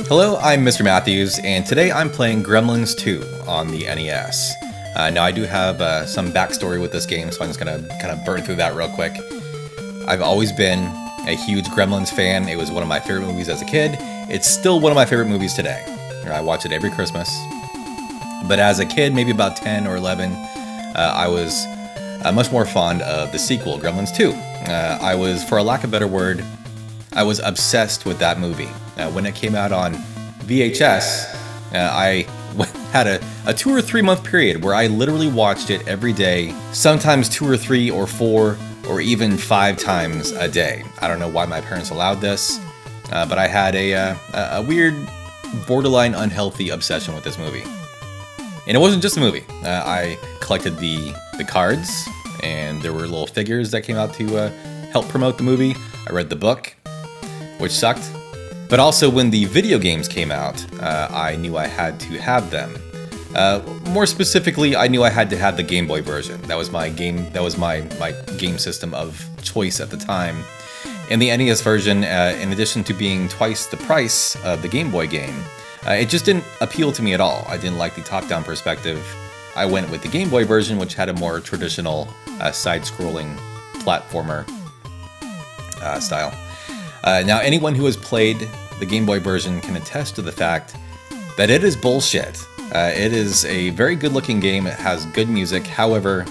Hello, I'm Mr. Matthews, and today I'm playing Gremlins 2 on the NES. Now I do have some backstory with this game, so I'm just gonna kind of burn through that real quick. I've always been a huge Gremlins fan. It was one of my favorite movies as a kid. It's still one of my favorite movies today. I watch it every Christmas. But as a kid, maybe about 10 or 11, I was much more fond of the sequel, Gremlins 2. I was, for a lack of a better word, I was obsessed with that movie. When it came out on VHS, I had a 2 or 3 month period where I literally watched it every day, sometimes 2 or 3 or 4 or even 5 times a day. I don't know why my parents allowed this, but I had a weird, borderline unhealthy obsession with this movie. And it wasn't just a movie. I collected the cards, and there were little figures that came out to help promote the movie. I read the book, which sucked. But also when the video games came out, I knew I had to have them. More specifically, I knew I had to have the Game Boy version. That was my game. That was my game system of choice at the time. And the NES version, in addition to being twice the price of the Game Boy game, it just didn't appeal to me at all. I didn't like the top-down perspective. I went with the Game Boy version, which had a more traditional side-scrolling platformer style. Now, anyone who has played the Game Boy version can attest to the fact that it is bullshit. It is a very good-looking game. It has good music. However,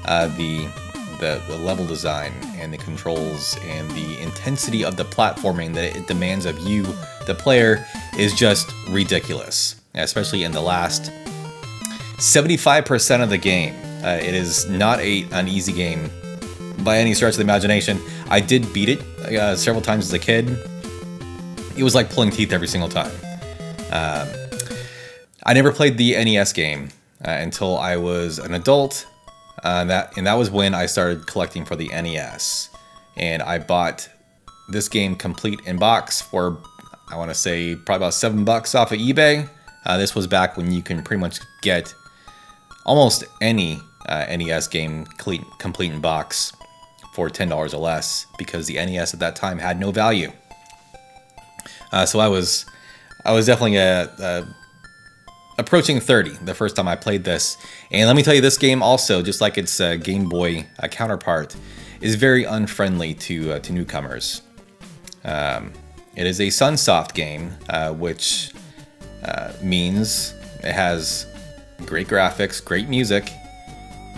the level design and the controls and the intensity of the platforming that it demands of you, the player, is just ridiculous. Especially in the last 75% of the game. It is not an easy game by any stretch of the imagination. I did beat it several times as a kid. It was like pulling teeth every single time. I never played the NES game until I was an adult. And that was when I started collecting for the NES. And I bought this game complete in box for, I want to say, probably about $7 off of eBay. This was back when you can pretty much get almost any NES game complete in box for $10 or less, because the NES at that time had no value. So I was definitely approaching 30 the first time I played this. And let me tell you, this game also, just like its Game Boy counterpart, is very unfriendly to newcomers. It is a Sunsoft game, which means it has great graphics, great music,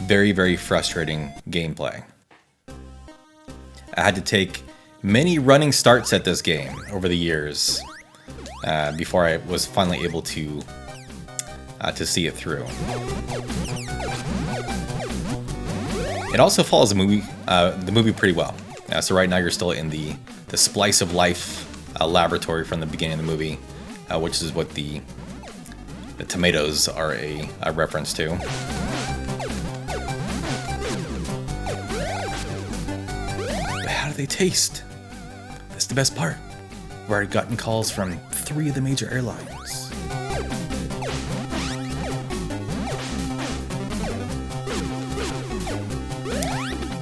very, very frustrating gameplay. I had to take many running starts at this game over the years before I was finally able to see it through. It also follows the movie pretty well. So right now you're still in the Splice of Life laboratory from the beginning of the movie, which is what the tomatoes are a reference to. But how do they taste? That's the best part. We've already gotten calls from 3 of the major airlines.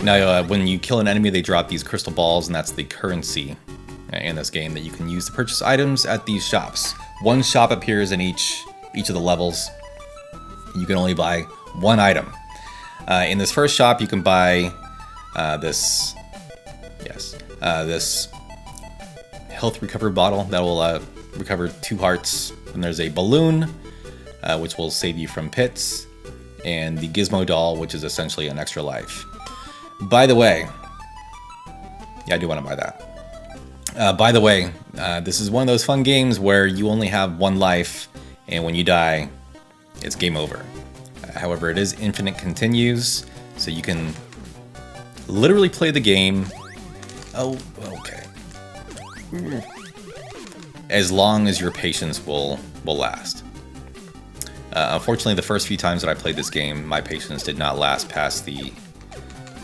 Now, when you kill an enemy, they drop these crystal balls, and that's the currency in this game that you can use to purchase items at these shops. One shop appears in each of the levels. You can only buy one item. In this first shop, you can buy this health recovery bottle that will recover 2 hearts. And there's a balloon, which will save you from pits, and the gizmo doll, which is essentially an extra life. By the way, yeah, I do want to buy that. By the way, this is one of those fun games where you only have 1 life, and when you die, it's game over. However, it is infinite continues, so you can literally play the game. Oh, okay. As long as your patience will last. Unfortunately, the first few times that I played this game, my patience did not last past the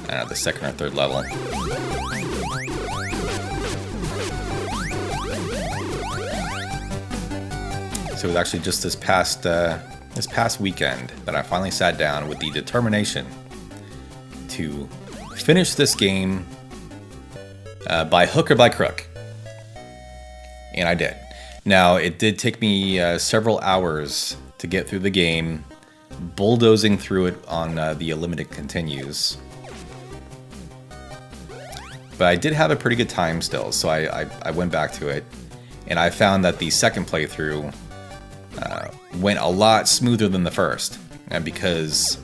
2nd or 3rd level. So it was actually just this past weekend that I finally sat down with the determination to finish this game by hook or by crook. And I did. Now, it did take me several hours to get through the game, bulldozing through it on the limited continues. But I did have a pretty good time still, so I went back to it, and I found that the second playthrough went a lot smoother than the first, because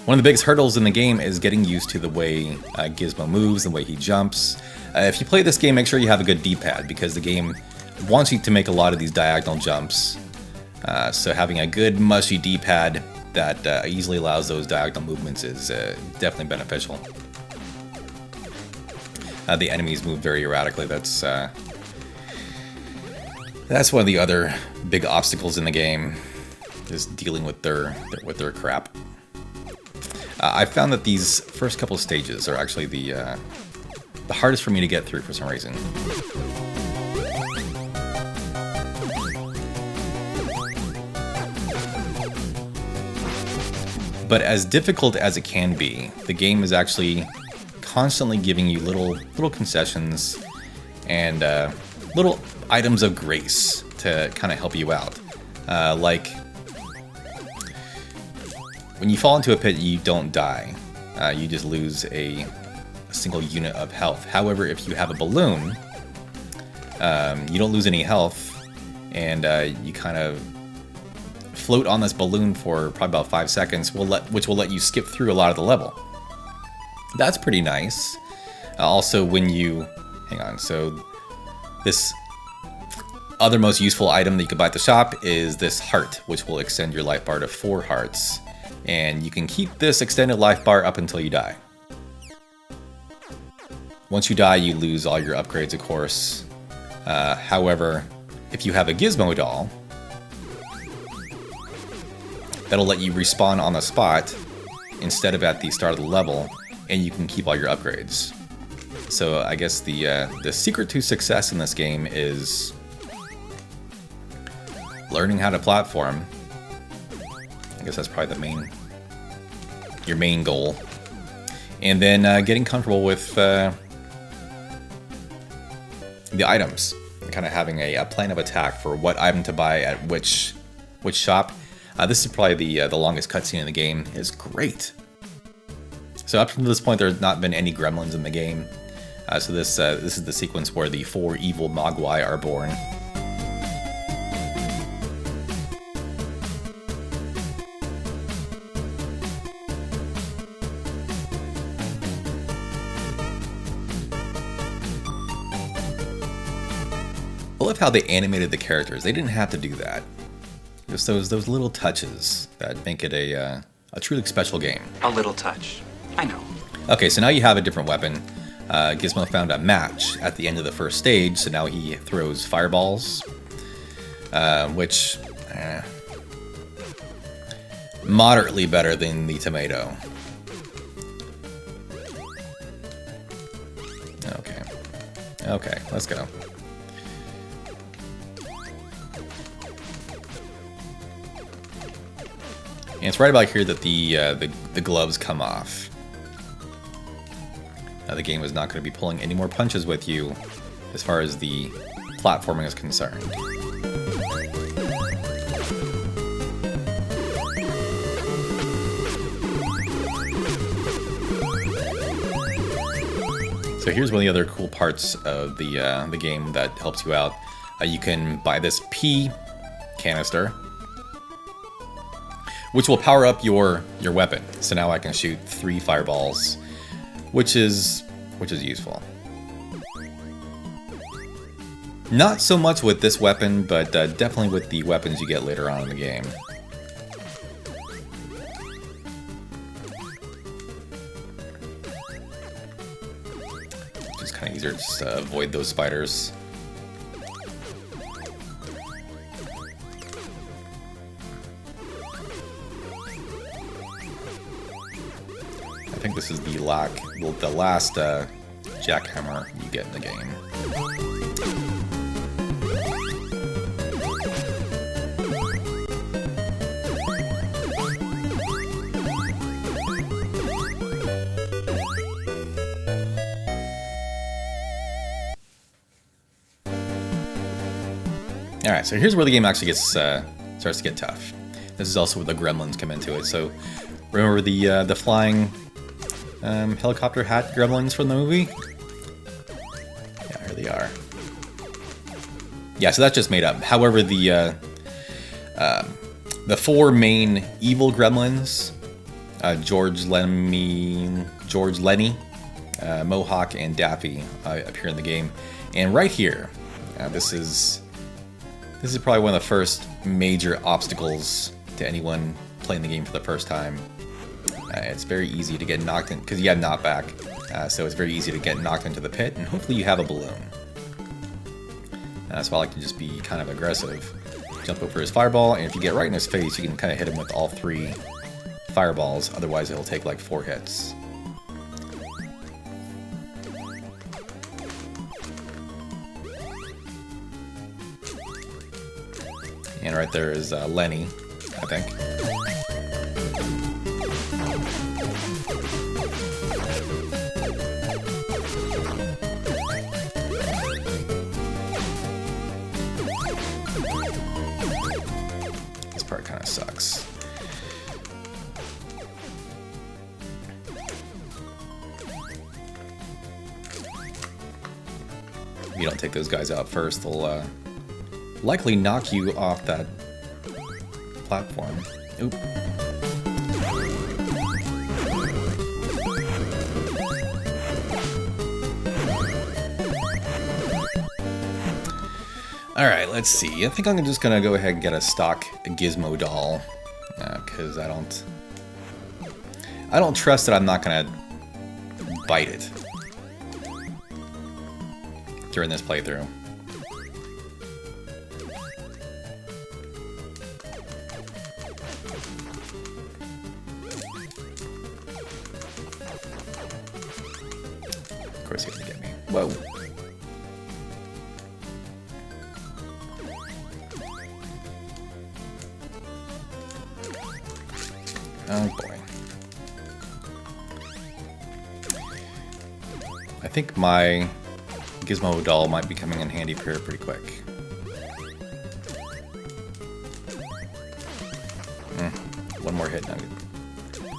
one of the biggest hurdles in the game is getting used to the way Gizmo moves, the way he jumps. If you play this game, make sure you have a good D-pad, because the game wants you to make a lot of these diagonal jumps. So having a good mushy D-pad that easily allows those diagonal movements is definitely beneficial. The enemies move very erratically. That's one of the other big obstacles in the game, is dealing with their crap. I found that these first couple of stages are actually the hardest for me to get through for some reason. But as difficult as it can be, the game is actually constantly giving you little concessions and little items of grace to kind of help you out. Like, when you fall into a pit, you don't die. You just lose a single unit of health. However, if you have a balloon, you don't lose any health, and you kind of float on this balloon for probably about 5 seconds, which will let you skip through a lot of the level. That's pretty nice. Also, when you... Hang on, so this other most useful item that you can buy at the shop is this heart, which will extend your life bar to 4 hearts. And you can keep this extended life bar up until you die. Once you die, you lose all your upgrades, of course. However, if you have a Gizmo doll, that'll let you respawn on the spot instead of at the start of the level, and you can keep all your upgrades. So I guess the secret to success in this game is learning how to platform. I guess that's probably your main goal. And then getting comfortable with the items, and kind of having a plan of attack for what item to buy at which shop. This is probably the longest cutscene in the game. It's great. So up to this point, there's not been any gremlins in the game. So this is the sequence where the 4 evil Mogwai are born. I love how they animated the characters. They didn't have to do that. Just those little touches that make it a truly special game. A little touch. I know. Okay, so now you have a different weapon. Gizmo found a match at the end of the first stage, so now he throws fireballs, which moderately better than the tomato. Okay, let's go. And it's right about here that the gloves come off. Now the game is not going to be pulling any more punches with you as far as the platforming is concerned. So here's one of the other cool parts of the game that helps you out. You can buy this pea canister, which will power up your weapon. So now I can shoot 3 fireballs, which is useful. Not so much with this weapon, but definitely with the weapons you get later on in the game. It's kind of easier to just avoid those spiders. I think this is the last jackhammer you get in the game. Alright, so here's where the game actually gets starts to get tough. This is also where the Gremlins come into it. So remember the flying helicopter hat Gremlins from the movie? Yeah, here they are. Yeah, so that's just made up. However, the 4 main evil Gremlins, George Lenny, Mohawk, and Daffy appear in the game. And right here, this is probably one of the first major obstacles to anyone playing the game for the first time. It's very easy to get knocked in, because you have knockback, so it's very easy to get knocked into the pit, and hopefully you have a balloon. So I like to just be kind of aggressive. Jump over his fireball, and if you get right in his face, you can kind of hit him with all 3 fireballs, otherwise it'll take like 4 hits. And right there is Lenny, I think. This part kind of sucks. If you don't take those guys out first, they'll likely knock you off that platform. Oop. Alright, let's see. I think I'm just gonna go ahead and get a stock Gizmo doll, because I don't trust that I'm not gonna bite it during this playthrough. Of course he has to get me. Whoa. Oh boy. I think my Gizmo doll might be coming in handy here pretty quick. One more hit and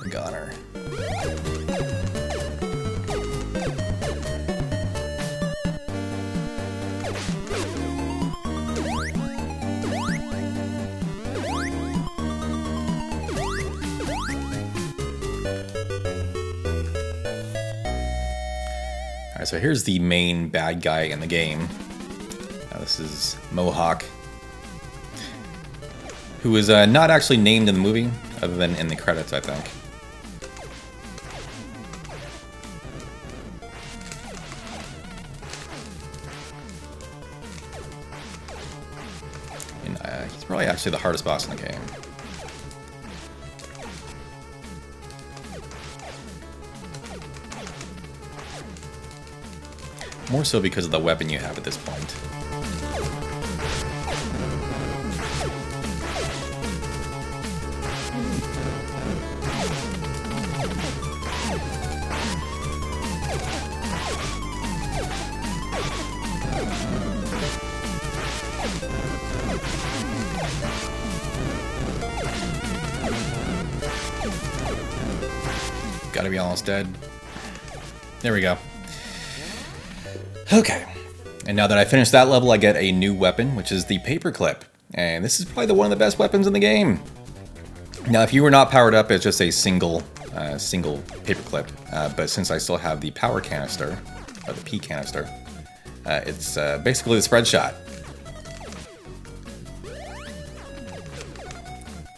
I'm got her. Alright, so here's the main bad guy in the game. This is Mohawk, who is not actually named in the movie, other than in the credits, I think. And he's probably actually the hardest boss in the game. More so because of the weapon you have at this point. Gotta be almost dead. There we go. Okay, and now that I finished that level, I get a new weapon, which is the paperclip. And this is probably one of the best weapons in the game. Now, if you were not powered up, it's just a single paperclip. But since I still have the power canister, or the P canister, it's basically the spread shot.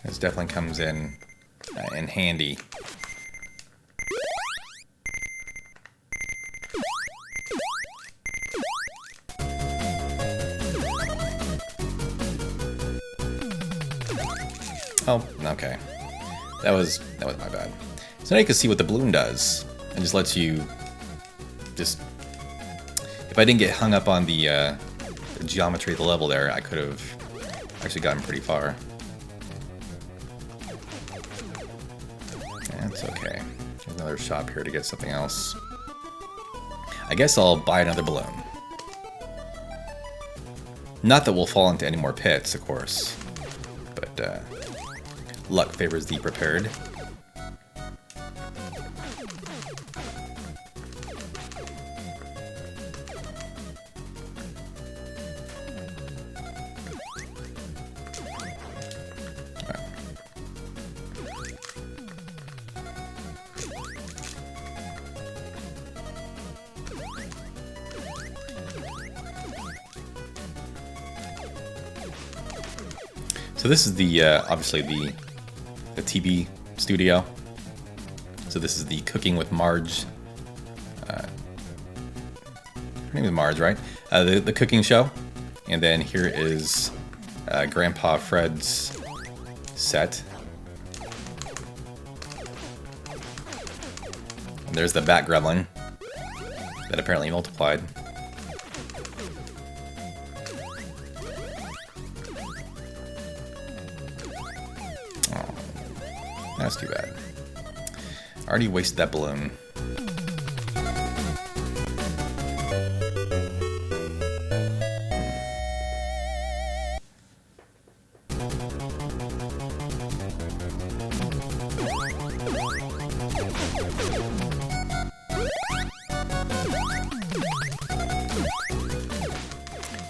This definitely comes in handy. Oh, okay. That was my bad. So now you can see what the balloon does. It just lets you if I didn't get hung up on the geometry of the level there, I could have actually gotten pretty far. That's okay. There's another shop here to get something else. I guess I'll buy another balloon. Not that we'll fall into any more pits, of course, but luck favors the prepared. So this is the obviously the TV studio. So this is the Cooking with Marge. Her name is Marge, right? The cooking show. And then here is Grandpa Fred's set. And there's the Bat Gremlin that apparently multiplied. That's too bad. I already wasted that balloon.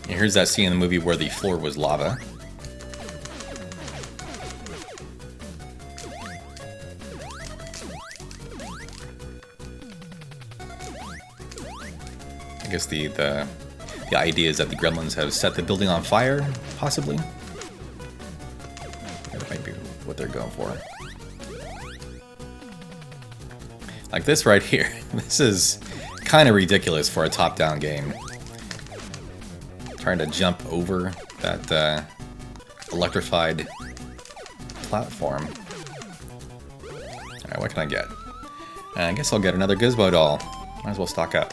And here's that scene in the movie where the floor was lava. I guess the idea is that the Gremlins have set the building on fire, possibly. That might be what they're going for. Like this right here. This is kind of ridiculous for a top-down game. Trying to jump over that electrified platform. Alright, what can I get? I guess I'll get another Gizmo doll. Might as well stock up.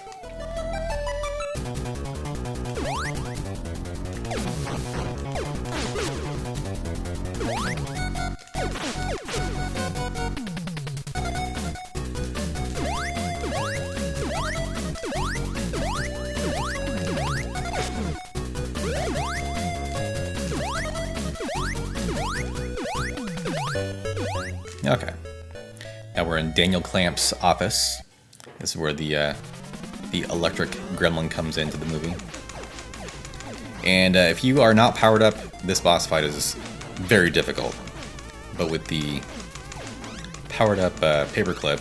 Okay. Now we're in Daniel Clamp's office. This is where the electric gremlin comes into the movie. And if you are not powered up, this boss fight is very difficult. But with the powered up paperclip,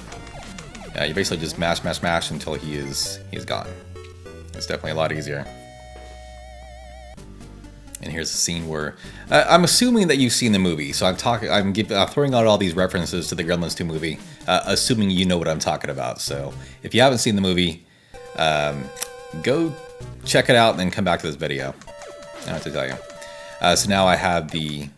you basically just mash until he is gone. It's definitely a lot easier. And here's a scene where I'm assuming that you've seen the movie, so I'm throwing out all these references to the Gremlins 2 movie, assuming you know what I'm talking about. So if you haven't seen the movie, go check it out and then come back to this video. I don't have to tell you. So now I have I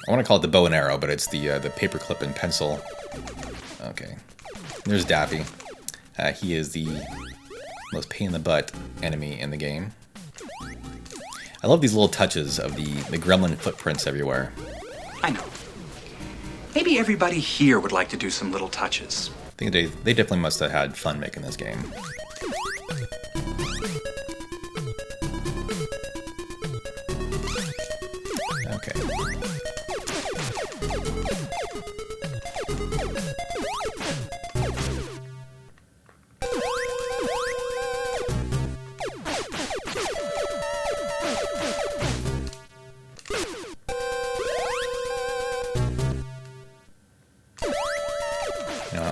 want to call it the bow and arrow, but it's the paperclip and pencil. Okay, there's Daffy. He is the most pain in the butt enemy in the game. I love these little touches of the gremlin footprints everywhere. I know. Maybe everybody here would like to do some little touches. I think they definitely must have had fun making this game. Okay.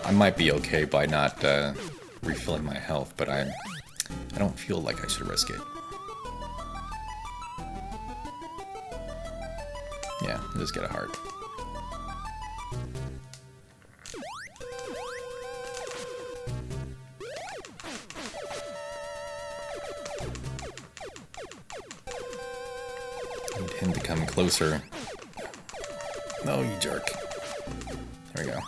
I might be okay by not refilling my health, but I don't feel like I should risk it. Yeah, I'll just get a heart. I need him to come closer. No, you jerk. There we go.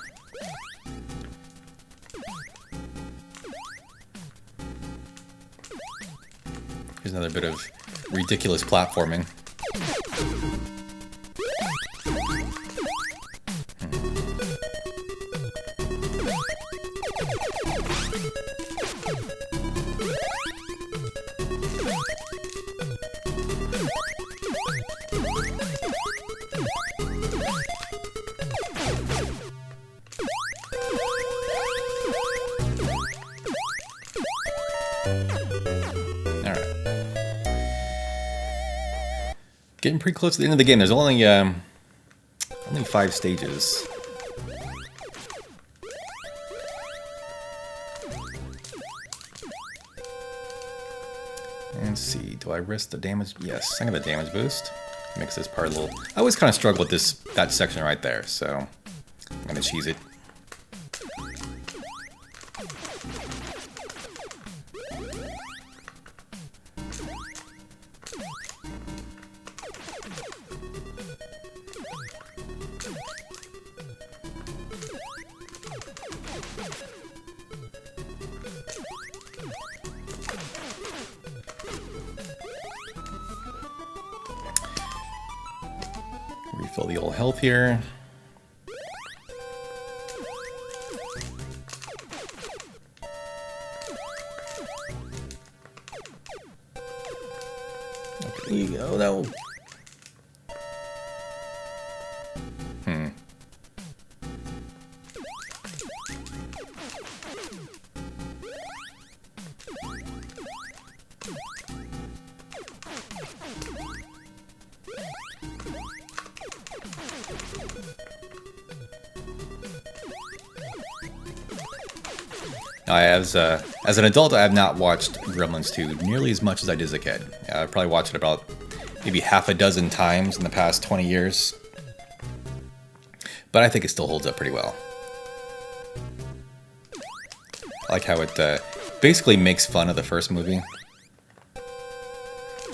Here's another bit of ridiculous platforming. Getting pretty close to the end of the game. There's only 5 stages. Let's see, do I risk the damage? Yes, I'm gonna damage boost. Makes this part a little... I always kind of struggle with that section right there, so I'm gonna cheese it. Refill the old health here. Okay, oh no. As an adult, I have not watched Gremlins 2 nearly as much as I did as a kid. I probably watched it about maybe half a dozen times in the past 20 years. But I think it still holds up pretty well. I like how it basically makes fun of the first movie. And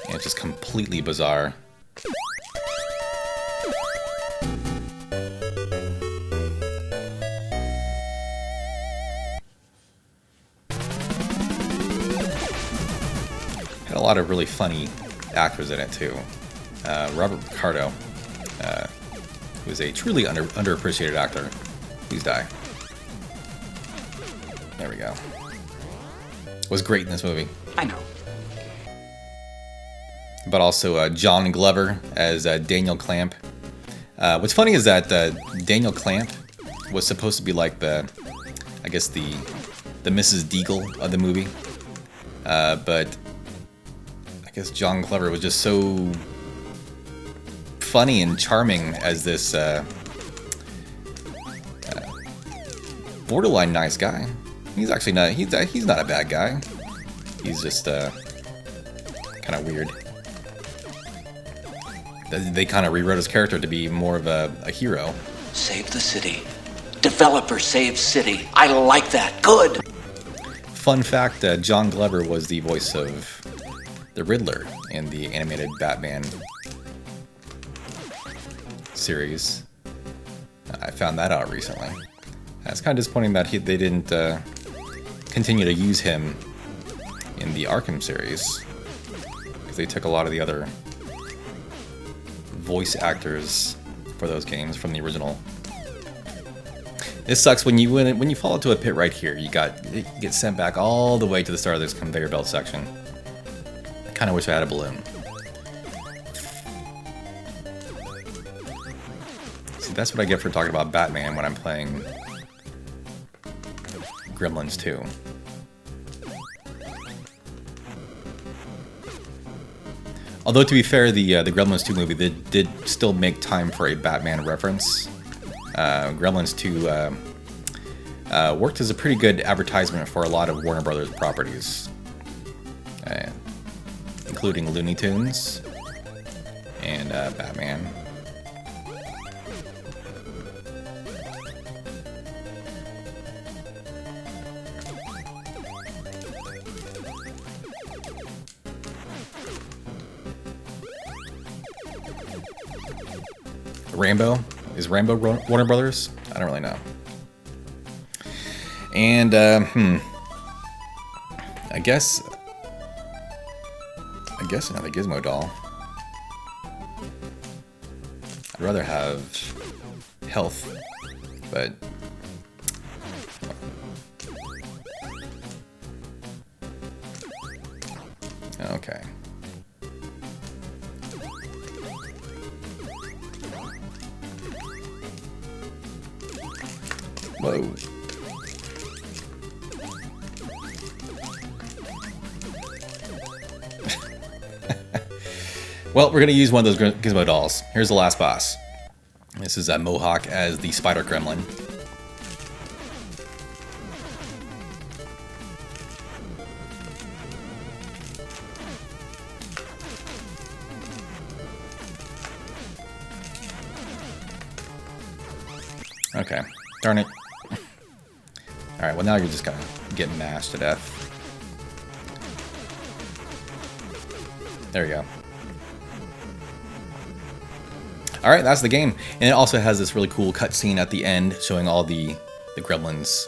it's just completely bizarre. A lot of really funny actors in it too. Robert Picardo, who is a truly underappreciated actor. Please die. There we go. Was great in this movie. I know. But also John Glover as Daniel Clamp. What's funny is that Daniel Clamp was supposed to be like the Mrs. Deagle of the movie, but I guess John Glover was just so funny and charming as this borderline nice guy. He's actually not. He's not a bad guy. He's just kind of weird. They kind of rewrote his character to be more of a hero. Save the city. Developer saves city. I like that. Good. Fun fact: John Glover was the voice of the Riddler in the animated Batman series. I found that out recently. It's kind of disappointing that they didn't continue to use him in the Arkham series, because they took a lot of the other voice actors for those games from the original. This sucks when you fall into a pit right here. You get sent back all the way to the start of this conveyor belt section. I kind of wish I had a balloon. See, that's what I get for talking about Batman when I'm playing Gremlins 2. Although, to be fair, the Gremlins 2 movie did still make time for a Batman reference. Gremlins 2 worked as a pretty good advertisement for a lot of Warner Brothers properties, including Looney Tunes and Batman. Rambo? Is Rambo Warner Brothers? I don't really know. And, I guess another Gizmo doll. I'd rather have health, but... Okay. Whoa. Well, we're going to use one of those Gizmo dolls. Here's the last boss. This is Mohawk as the Spider Gremlin. Okay, darn it. Alright, well now you're just gonna get mashed to death. There you go. Alright, that's the game. And it also has this really cool cutscene at the end showing all the gremlins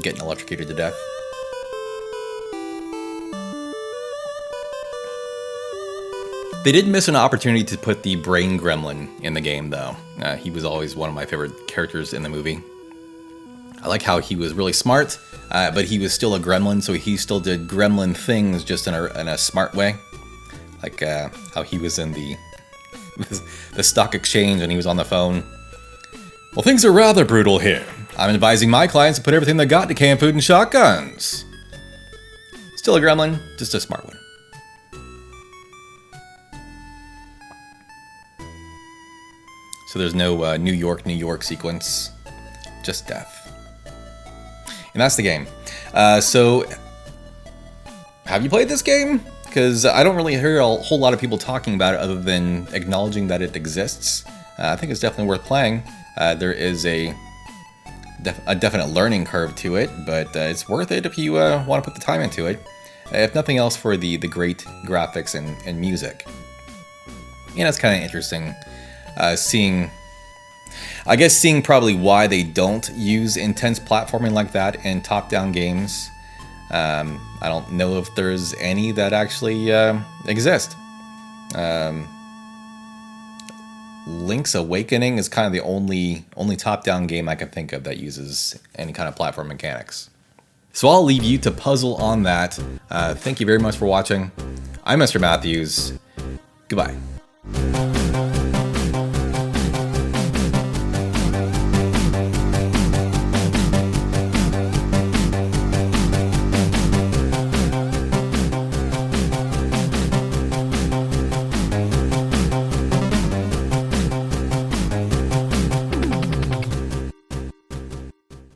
getting electrocuted to death. They did miss an opportunity to put the brain gremlin in the game, though. He was always one of my favorite characters in the movie. I like how he was really smart, but he was still a gremlin, so he still did gremlin things just in a smart way. Like how he was in the stock exchange and he was on the phone. Well, things are rather brutal here. I'm advising my clients to put everything they got to canned food and shotguns. Still a gremlin, just a smart one. So there's no New York sequence, just death. And that's the game. So, have you played this game? Because I don't really hear a whole lot of people talking about it other than acknowledging that it exists. I think it's definitely worth playing. There is a definite learning curve to it, but it's worth it if you want to put the time into it. If nothing else for the great graphics and music. And it's kind of interesting seeing probably why they don't use intense platforming like that in top-down games. I don't know if there's any that actually exist. Link's Awakening is kind of the only top-down game I can think of that uses any kind of platform mechanics. So I'll leave you to puzzle on that. Thank you very much for watching. I'm Mr. Matthews. Goodbye.